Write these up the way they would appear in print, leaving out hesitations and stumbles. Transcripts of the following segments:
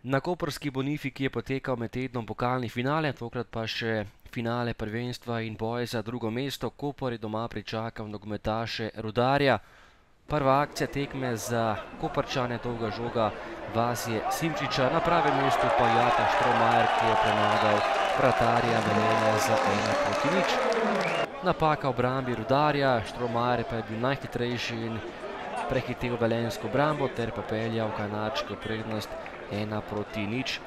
Na koprski Bonifiki je potekal med tednom pokalni finale, tokrat pa še finale prvenstva in boj za drugo mesto. Koper je doma pričakal nogometaše Rudarja. Prva akcija tekme za Koprčane, dolga žoga Vasje Simčiča, na pravem mestu pa Jaka Štromajer, ki je premagal vratarja Velenja za 1:0. Napaka v obrambi Rudarja, Štromajer pa je bil najhitrejši in prehitel velenjsko obrambo ter popeljal Kanadčko prednost 1:0.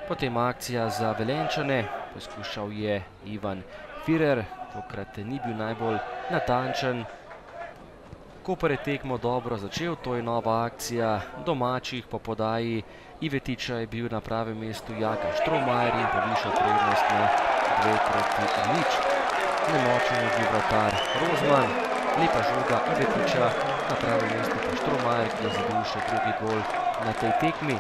Potem akcija za Velenjčane, poskušal je Ivan Firer, tokrat ni bil najbolj natančen. Koper je tekmo dobro začel, to je nova akcija domačih. Po podaji Ivetiča je bil na pravem mestu Jaka Štromajer in povišal prednost na 2:0. Nemočen je bil vratar Rozman, lepa žoga Ivetiča, na pravem mestu pa Štromajer, ki je zabil še drugi gol na tej tekmi.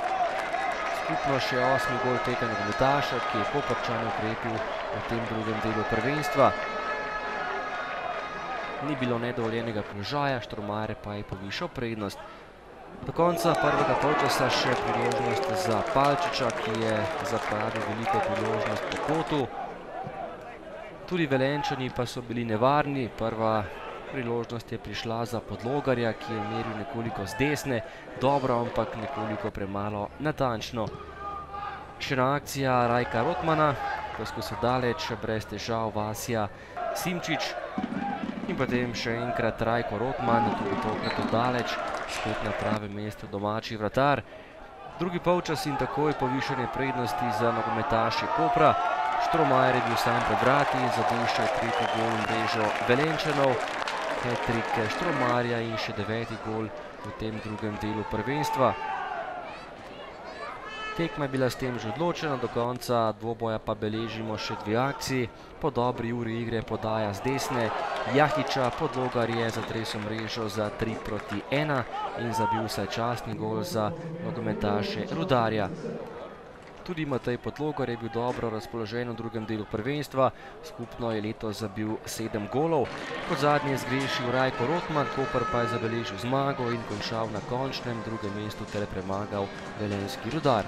Skupno še 8. gol tega nogometaša, ki je Koprčane okrepil v tem drugem delu prvenstva. Ni bilo nedovoljenega položaja, Štromajer pa je povišal prednost. Do konca prvega polčasa še priložnost za Palčiča, ki je zapravil veliko priložnost po kotu. Tudi Velenjčani pa so bili nevarni. Prva priložnost je prišla za Podlogarja, ki je meril nekoliko z desne, dobro, ampak nekoliko premalo natančno. Še ena akcija Rajka Rotmana, poskusil daleč, brez težav Vasja Simčič. In potem še enkrat Rajko Rotman, tudi tokrat daleč, spet na pravem mestu domači vratar. Drugi polčas in takoj povišanje prednosti za nogometaše Kopra. Štromajer je bil sam pred vrati, zabil še tretji gol v mrežo Velenjčanov, hat-trick Štromajerja in še 9. gol v tem drugem delu prvenstva. Tekma je bila s tem že odločena, do konca dvoboja pa beležimo še 2 akciji. Po dobri uri igre podaja z desne Jahiča, Podlogar je zatresel mrežo za 3:1 in zabil vsaj častni gol za nogometaše Rudarja. Tudi Matej Podlogar je bil dobro razpoložen v drugem delu prvenstva, skupno je letos zabil 7 golov. Kot zadnji je zgrešil Rajko Rotman, Koper pa je zabeležil zmago in končal na končnem drugem mestu ter premagal velenjski Rudar.